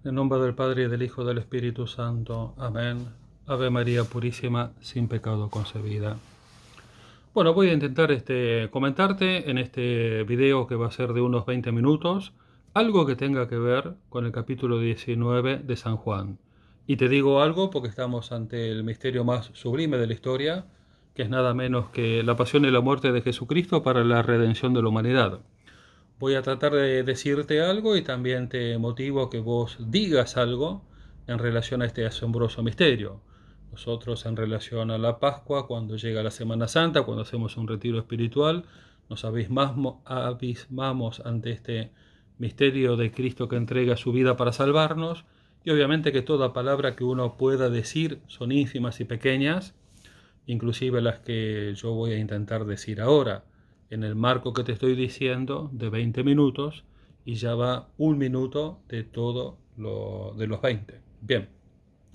En nombre del Padre, y del Hijo, y del Espíritu Santo. Amén. Ave María Purísima, sin pecado concebida. Bueno, voy a intentar comentarte en este video que va a ser de unos 20 minutos algo que tenga que ver con el capítulo 19 de San Juan. Y te digo algo porque estamos ante el misterio más sublime de la historia, que es nada menos que la pasión y la muerte de Jesucristo para la redención de la humanidad. Voy a tratar de decirte algo y también te motivo que vos digas algo en relación a este asombroso misterio. Nosotros en relación a la Pascua, cuando llega la Semana Santa, cuando hacemos un retiro espiritual, nos abismamos ante este misterio de Cristo que entrega su vida para salvarnos, y obviamente que toda palabra que uno pueda decir son ínfimas y pequeñas, inclusive las que yo voy a intentar decir ahora, en el marco que te estoy diciendo de 20 minutos, y ya va un minuto de todo lo de los 20. Bien,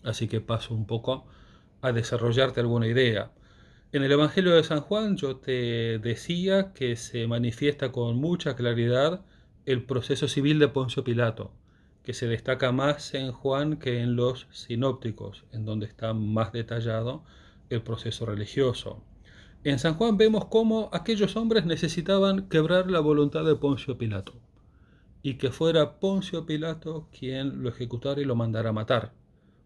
así que paso un poco a desarrollarte alguna idea. En el Evangelio de San Juan yo te decía que se manifiesta con mucha claridad el proceso civil de Poncio Pilato, que se destaca más en Juan que en los sinópticos, en donde está más detallado el proceso religioso. En San Juan vemos cómo aquellos hombres necesitaban quebrar la voluntad de Poncio Pilato, y que fuera Poncio Pilato quien lo ejecutara y lo mandara a matar,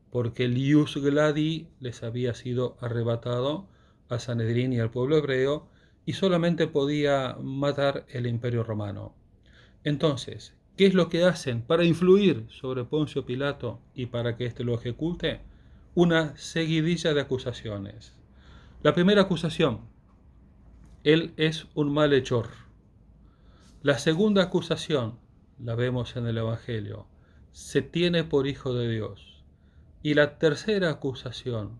porque el ius gladi les había sido arrebatado al Sanedrín y al pueblo hebreo, y solamente podía matar el imperio romano. Entonces, ¿qué es lo que hacen para influir sobre Poncio Pilato y para que éste lo ejecute? Una seguidilla de acusaciones. La primera acusación: él es un malhechor. La segunda acusación, la vemos en el Evangelio: se tiene por hijo de Dios. Y la tercera acusación: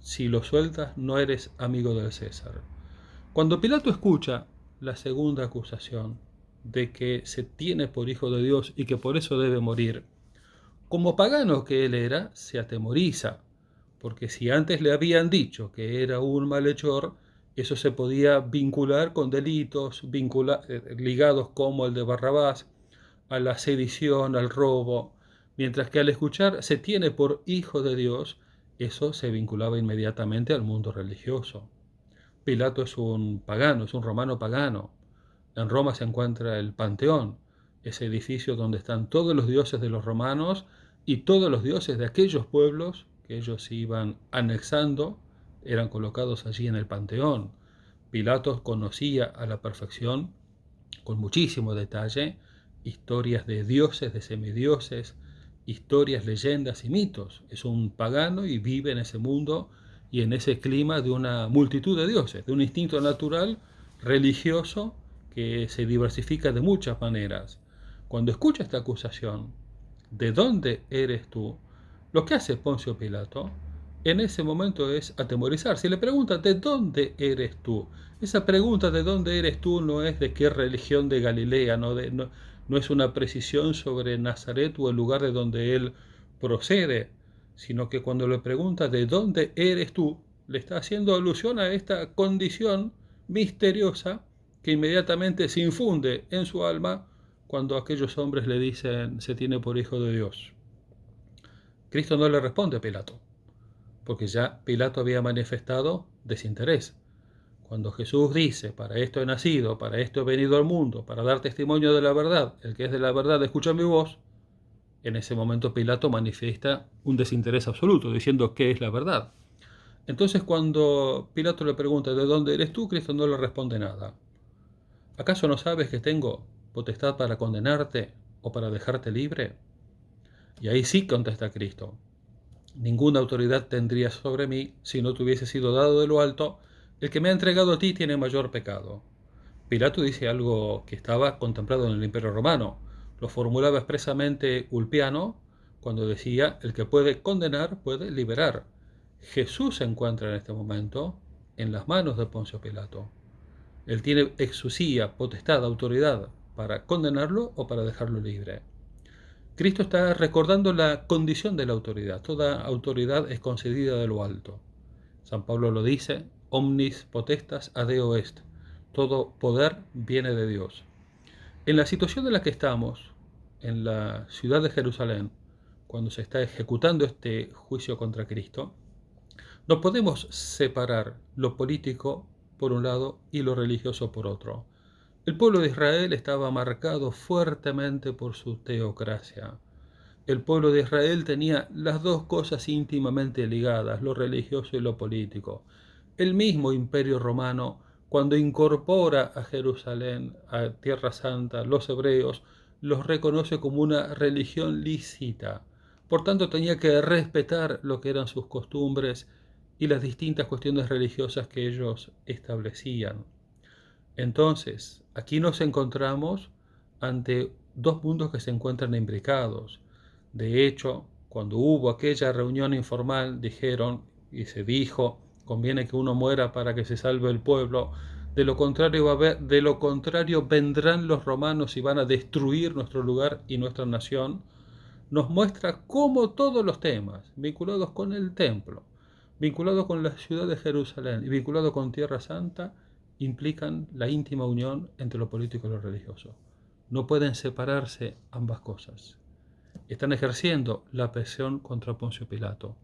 si lo sueltas no eres amigo del César. Cuando Pilato escucha la segunda acusación, de que se tiene por hijo de Dios y que por eso debe morir, como pagano que él era, se atemoriza, porque si antes le habían dicho que era un malhechor, eso se podía vincular con delitos ligados como el de Barrabás, a la sedición, al robo, mientras que al escuchar se tiene por hijo de Dios, eso se vinculaba inmediatamente al mundo religioso. Pilato es un pagano, es un romano pagano. En Roma se encuentra el Panteón, ese edificio donde están todos los dioses de los romanos y todos los dioses de aquellos pueblos que ellos iban anexando, eran colocados allí en el Panteón. Pilato conocía a la perfección, con muchísimo detalle, historias de dioses, de semidioses, historias, leyendas y mitos. Es un pagano y vive en ese mundo y en ese clima de una multitud de dioses, de un instinto natural religioso que se diversifica de muchas maneras. Cuando escucha esta acusación, ¿de dónde eres tú?, lo que hace Poncio Pilato en ese momento es atemorizar. Si le pregunta ¿de dónde eres tú?, esa pregunta ¿de dónde eres tú? No es de qué religión de Galilea, no es una precisión sobre Nazaret o el lugar de donde él procede, sino que cuando le pregunta ¿de dónde eres tú?, le está haciendo alusión a esta condición misteriosa que inmediatamente se infunde en su alma cuando aquellos hombres le dicen se tiene por hijo de Dios. Cristo no le responde a Pilato, porque ya Pilato había manifestado desinterés. Cuando Jesús dice, para esto he nacido, para esto he venido al mundo, para dar testimonio de la verdad, el que es de la verdad escucha mi voz, en ese momento Pilato manifiesta un desinterés absoluto, diciendo qué es la verdad. Entonces cuando Pilato le pregunta ¿de dónde eres tú?, Cristo no le responde nada. ¿Acaso no sabes que tengo potestad para condenarte o para dejarte libre? Y ahí sí contesta Cristo: ninguna autoridad tendría sobre mí si no te hubiese sido dado de lo alto. El que me ha entregado a ti tiene mayor pecado. Pilato dice algo que estaba contemplado en el Imperio Romano. Lo formulaba expresamente Ulpiano cuando decía: el que puede condenar puede liberar. Jesús se encuentra en este momento en las manos de Poncio Pilato. Él tiene exusía, potestad, autoridad para condenarlo o para dejarlo libre. Cristo está recordando la condición de la autoridad. Toda autoridad es concedida de lo alto. San Pablo lo dice: omnis potestas ad Deo est. Todo poder viene de Dios. En la situación en la que estamos, en la ciudad de Jerusalén, cuando se está ejecutando este juicio contra Cristo, no podemos separar lo político por un lado y lo religioso por otro. El pueblo de Israel estaba marcado fuertemente por su teocracia. El pueblo de Israel tenía las dos cosas íntimamente ligadas, lo religioso y lo político. El mismo Imperio Romano, cuando incorpora a Jerusalén, a Tierra Santa, los hebreos, los reconoce como una religión lícita. Por tanto, tenía que respetar lo que eran sus costumbres y las distintas cuestiones religiosas que ellos establecían. Entonces, aquí nos encontramos ante dos mundos que se encuentran imbricados. De hecho, cuando hubo aquella reunión informal, dijeron y se dijo, conviene que uno muera para que se salve el pueblo, de lo contrario vendrán los romanos y van a destruir nuestro lugar y nuestra nación. Nos muestra cómo todos los temas vinculados con el templo, vinculados con la ciudad de Jerusalén y vinculados con Tierra Santa, implican la íntima unión entre lo político y lo religioso. No pueden separarse ambas cosas. Están ejerciendo la presión contra Poncio Pilato.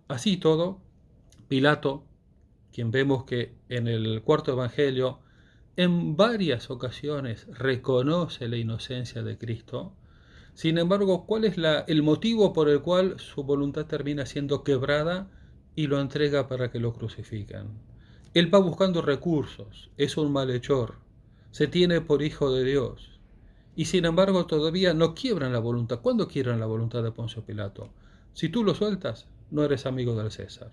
Así todo, Pilato, quien vemos que en el cuarto evangelio en varias ocasiones reconoce la inocencia de Cristo, sin embargo, ¿cuál es el motivo por el cual su voluntad termina siendo quebrada y lo entrega para que lo crucifiquen? Él va buscando recursos, es un malhechor, se tiene por hijo de Dios. Y sin embargo todavía no quiebran la voluntad. ¿Cuándo quiebran la voluntad de Poncio Pilato? Si tú lo sueltas, no eres amigo del César.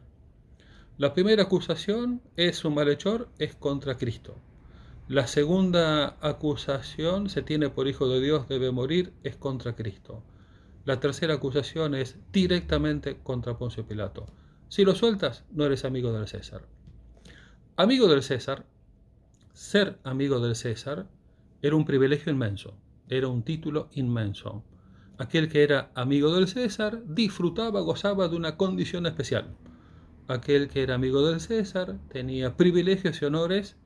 La primera acusación es un malhechor, es contra Cristo. La segunda acusación, se tiene por hijo de Dios, debe morir, es contra Cristo. La tercera acusación es directamente contra Poncio Pilato. Si lo sueltas, no eres amigo del César. Amigo del César, ser amigo del César, era un privilegio inmenso, era un título inmenso. Aquel que era amigo del César disfrutaba, gozaba de una condición especial. Aquel que era amigo del César tenía privilegios y honores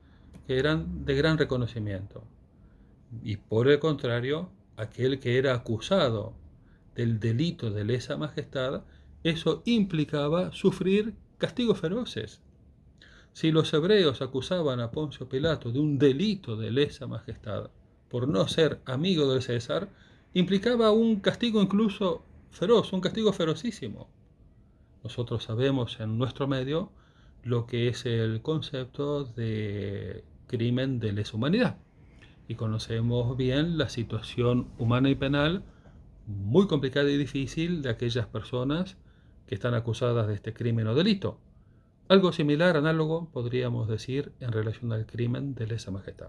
que eran de gran reconocimiento. Y por el contrario, aquel que era acusado del delito de lesa majestad, eso implicaba sufrir castigos feroces. Si los hebreos acusaban a Poncio Pilato de un delito de lesa majestad por no ser amigo de César, implicaba un castigo incluso feroz, un castigo ferocísimo. Nosotros sabemos en nuestro medio lo que es el concepto de crimen de lesa humanidad y conocemos bien la situación humana y penal muy complicada y difícil de aquellas personas que están acusadas de este crimen o delito. Algo similar, análogo, podríamos decir en relación al crimen de lesa majestad.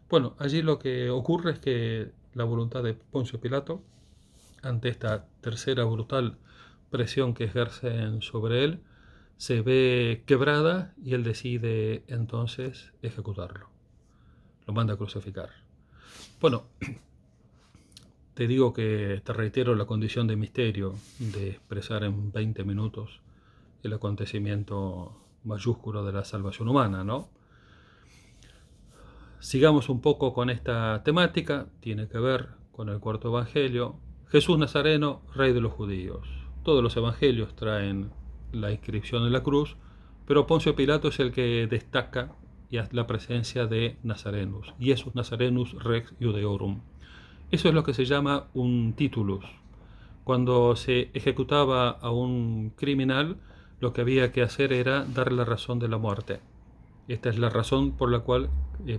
Bueno, allí lo que ocurre es que la voluntad de Poncio Pilato, ante esta tercera brutal presión que ejercen sobre él, se ve quebrada y él decide entonces ejecutarlo. Lo manda a crucificar. Bueno, te digo que te reitero la condición de misterio de expresar en 20 minutos el acontecimiento mayúsculo de la salvación humana, ¿no? Sigamos un poco con esta temática, tiene que ver con el cuarto evangelio. Jesús Nazareno, rey de los judíos. Todos los evangelios traen la inscripción en la cruz, pero Poncio Pilato es el que destaca la presencia de Nazarenus, Iesus Nazarenus Rex Iudeorum. Eso es lo que se llama un titulus. Cuando se ejecutaba a un criminal, lo que había que hacer era darle la razón de la muerte. Esta es la razón por la cual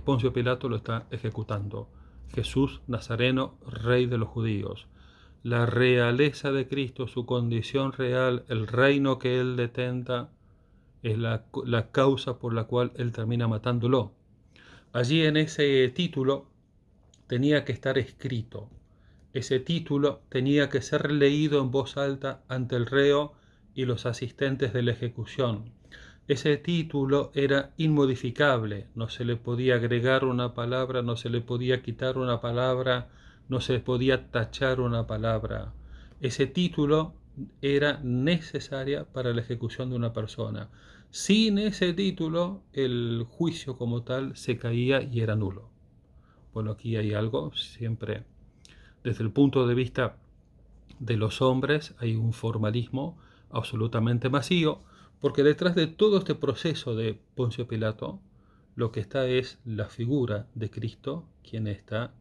Poncio Pilato lo está ejecutando. Jesús Nazareno, rey de los judíos. La realeza de Cristo, su condición real, el reino que él detenta, es la causa por la cual él termina matándolo. Allí en ese título tenía que estar escrito. Ese título tenía que ser leído en voz alta ante el reo y los asistentes de la ejecución. Ese título era inmodificable, no se le podía agregar una palabra, no se le podía quitar una palabra, no se le podía tachar una palabra. Ese título era necesaria para la ejecución de una persona. Sin ese título, el juicio como tal se caía y era nulo. Bueno, aquí hay algo, siempre desde el punto de vista de los hombres hay un formalismo absolutamente vacío, porque detrás de todo este proceso de Poncio Pilato, lo que está es la figura de Cristo, quien está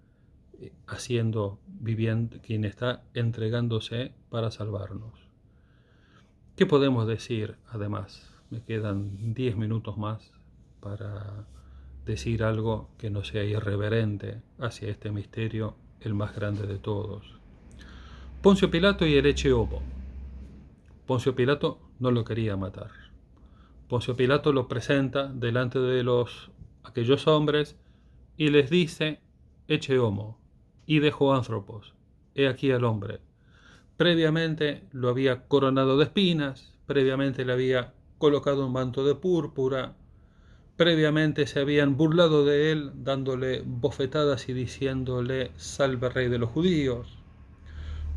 viviendo, quien está entregándose para salvarnos. ¿Qué podemos decir además? Me quedan 10 minutos más para decir algo que no sea irreverente hacia este misterio, el más grande de todos. Poncio Pilato y el Ecce Homo. Poncio Pilato no lo quería matar. Poncio Pilato lo presenta delante de aquellos hombres y les dice: Ecce Homo, ide ho anthropos, he aquí al hombre. Previamente lo había coronado de espinas, previamente le había colocado un manto de púrpura, previamente se habían burlado de él, dándole bofetadas y diciéndole: salve rey de los judíos.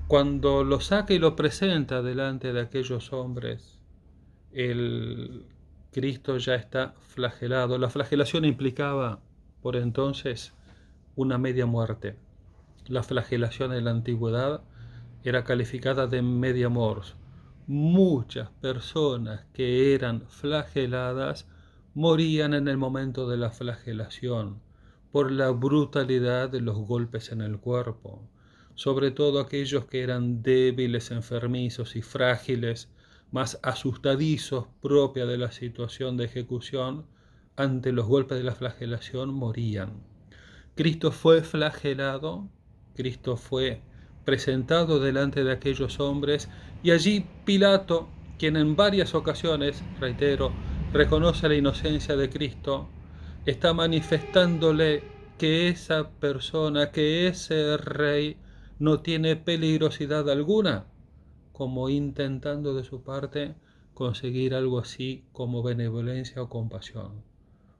Cuando lo saca y lo presenta delante de aquellos hombres, el Cristo ya está flagelado. La flagelación implicaba por entonces una media muerte. La flagelación en la antigüedad era calificada de media mors. Muchas personas que eran flageladas morían en el momento de la flagelación por la brutalidad de los golpes en el cuerpo, sobre todo aquellos que eran débiles, enfermizos y frágiles, más asustadizos propia de la situación de ejecución, ante los golpes de la flagelación morían. Cristo fue flagelado, Cristo fue presentado delante de aquellos hombres, y allí Pilato, quien en varias ocasiones, reitero, reconoce la inocencia de Cristo, está manifestándole que esa persona, que ese rey no tiene peligrosidad alguna, como intentando de su parte conseguir algo así como benevolencia o compasión.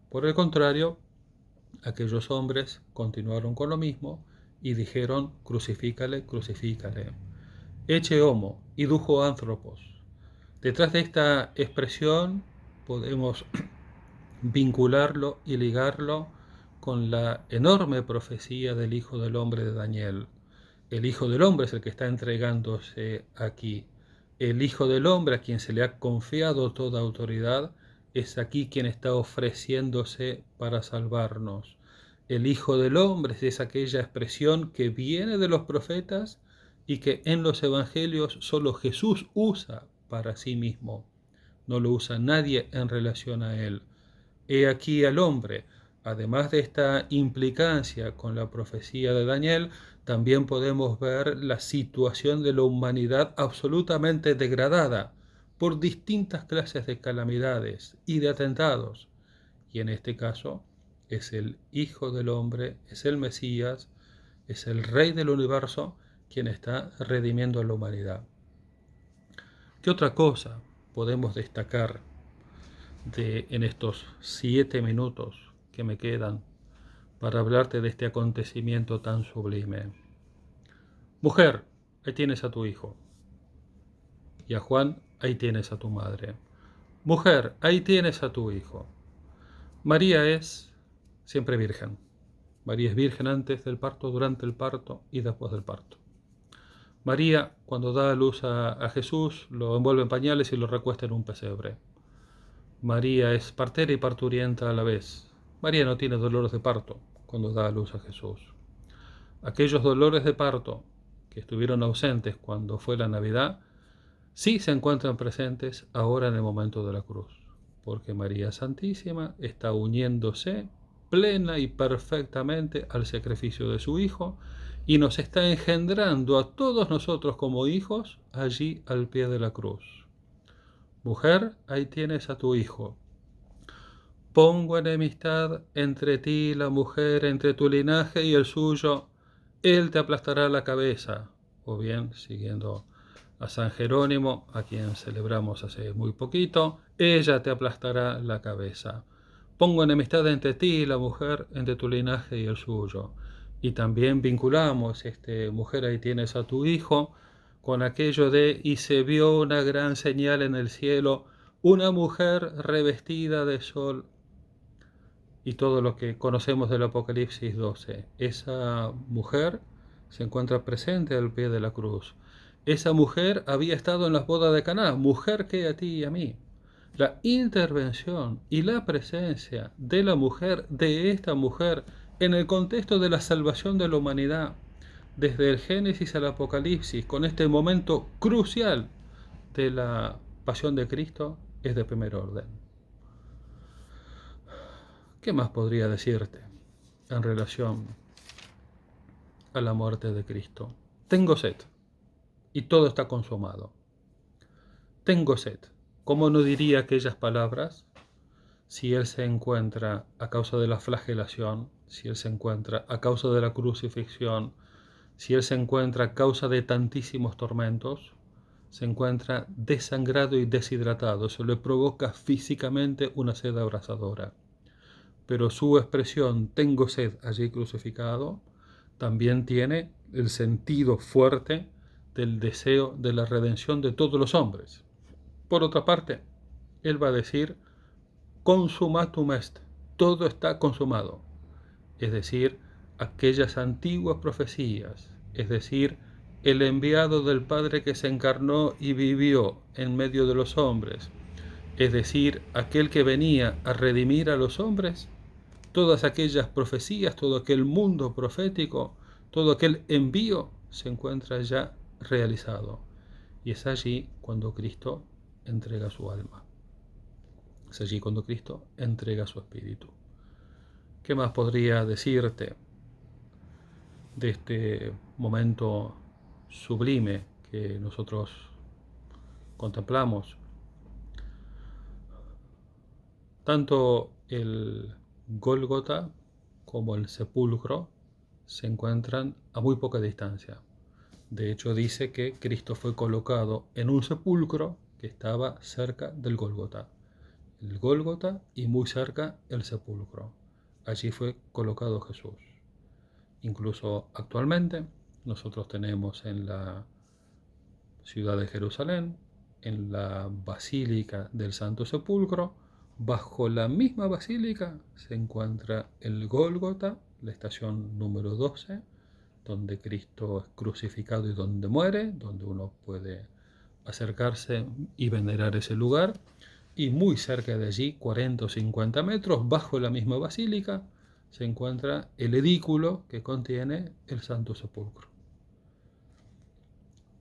Por el contrario, aquellos hombres continuaron con lo mismo y dijeron: crucifícale, crucifícale. Ecce homo, idujo anthropos. Detrás de esta expresión podemos vincularlo y ligarlo con la enorme profecía del Hijo del Hombre de Daniel. El Hijo del Hombre es el que está entregándose aquí. El Hijo del Hombre, a quien se le ha confiado toda autoridad, es aquí quien está ofreciéndose para salvarnos. El Hijo del Hombre es aquella expresión que viene de los profetas y que en los evangelios solo Jesús usa para sí mismo. No lo usa nadie en relación a él. He aquí al hombre. Además de esta implicancia con la profecía de Daniel, también podemos ver la situación de la humanidad absolutamente degradada por distintas clases de calamidades y de atentados. Y en este caso es el Hijo del Hombre, es el Mesías, es el Rey del universo quien está redimiendo a la humanidad. ¿Qué otra cosa podemos destacar en estos 7 minutos que me quedan para hablarte de este acontecimiento tan sublime? Mujer, ahí tienes a tu hijo. Y a Juan, ahí tienes a tu madre. Mujer, ahí tienes a tu hijo. María es siempre virgen. María es virgen antes del parto, durante el parto y después del parto. María, cuando da a luz a Jesús, lo envuelve en pañales y lo recuesta en un pesebre. María es partera y parturienta a la vez. María no tiene dolores de parto cuando da a luz a Jesús. Aquellos dolores de parto que estuvieron ausentes cuando fue la Navidad, sí se encuentran presentes ahora en el momento de la cruz, porque María Santísima está uniéndose plena y perfectamente al sacrificio de su Hijo y nos está engendrando a todos nosotros como hijos allí al pie de la cruz. Mujer, ahí tienes a tu hijo. Pongo enemistad entre ti y la mujer, entre tu linaje y el suyo. Él te aplastará la cabeza. O bien, siguiendo a San Jerónimo, a quien celebramos hace muy poquito, ella te aplastará la cabeza. Pongo enemistad entre ti y la mujer, entre tu linaje y el suyo. Y también vinculamos, mujer, ahí tienes a tu hijo, con aquello de: y se vio una gran señal en el cielo, una mujer revestida de sol, y todo lo que conocemos del Apocalipsis 12. Esa mujer se encuentra presente al pie de la cruz. Esa mujer había estado en las bodas de Caná, mujer que a ti y a mí. La intervención y la presencia de la mujer, de esta mujer, en el contexto de la salvación de la humanidad, desde el Génesis al Apocalipsis, con este momento crucial de la pasión de Cristo, es de primer orden. ¿Qué más podría decirte en relación a la muerte de Cristo? Tengo sed y todo está consumado. Tengo sed. ¿Cómo no diría aquellas palabras si Él se encuentra a causa de la flagelación, si Él se encuentra a causa de la crucifixión, si Él se encuentra a causa de tantísimos tormentos, se encuentra desangrado y deshidratado, se le provoca físicamente una sed abrasadora? Pero su expresión tengo sed allí crucificado también tiene el sentido fuerte del deseo de la redención de todos los hombres. Por otra parte, él va a decir consumatum est, todo está consumado, es decir, aquellas antiguas profecías, es decir, el enviado del Padre que se encarnó y vivió en medio de los hombres, es decir, aquel que venía a redimir a los hombres, todas aquellas profecías, todo aquel mundo profético, todo aquel envío se encuentra ya realizado. Y es allí cuando Cristo entrega su alma. Es allí cuando Cristo entrega su espíritu. ¿Qué más podría decirte de este momento sublime que nosotros contemplamos? Tanto el Gólgota como el sepulcro se encuentran a muy poca distancia. De hecho, dice que Cristo fue colocado en un sepulcro que estaba cerca del Gólgota. El Gólgota y muy cerca el sepulcro. Allí fue colocado Jesús. Incluso actualmente nosotros tenemos en la ciudad de Jerusalén, en la Basílica del Santo Sepulcro, bajo la misma basílica se encuentra el Gólgota, la estación número 12, donde Cristo es crucificado y donde muere, donde uno puede acercarse y venerar ese lugar. Y muy cerca de allí, 40 o 50 metros, bajo la misma basílica, se encuentra el edículo que contiene el Santo Sepulcro.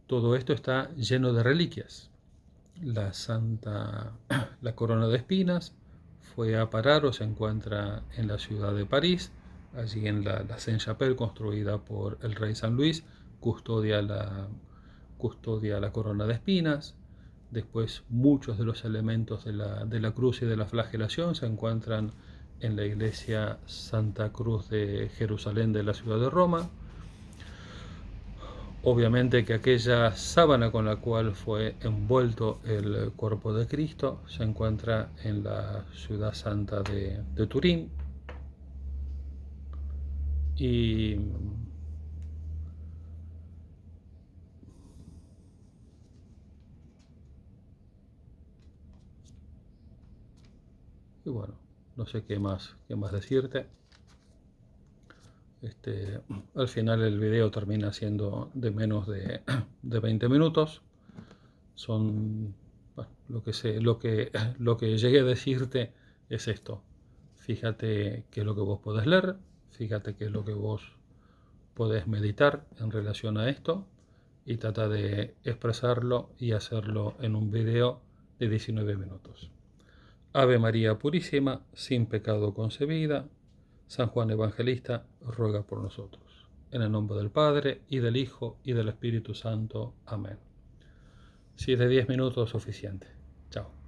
Todo esto está lleno de reliquias. La corona de espinas fue a parar o se encuentra en la ciudad de París, allí en la Sainte-Chapelle construida por el rey San Luis, custodia la corona de espinas. Después muchos de los elementos de la cruz y de la flagelación se encuentran en la iglesia Santa Cruz de Jerusalén de la ciudad de Roma. Obviamente que aquella sábana con la cual fue envuelto el cuerpo de Cristo se encuentra en la ciudad santa de Turín. Y bueno, no sé qué más decirte. Al final el video termina siendo de menos de 20 minutos. Son, bueno, lo que llegué a decirte es esto. Fíjate qué es lo que vos podés leer, fíjate qué es lo que vos podés meditar en relación a esto y trata de expresarlo y hacerlo en un video de 19 minutos. Ave María Purísima, sin pecado concebida, San Juan Evangelista, ruega por nosotros. En el nombre del Padre, y del Hijo, y del Espíritu Santo. Amén. Si es de 10 minutos, suficiente. Chao.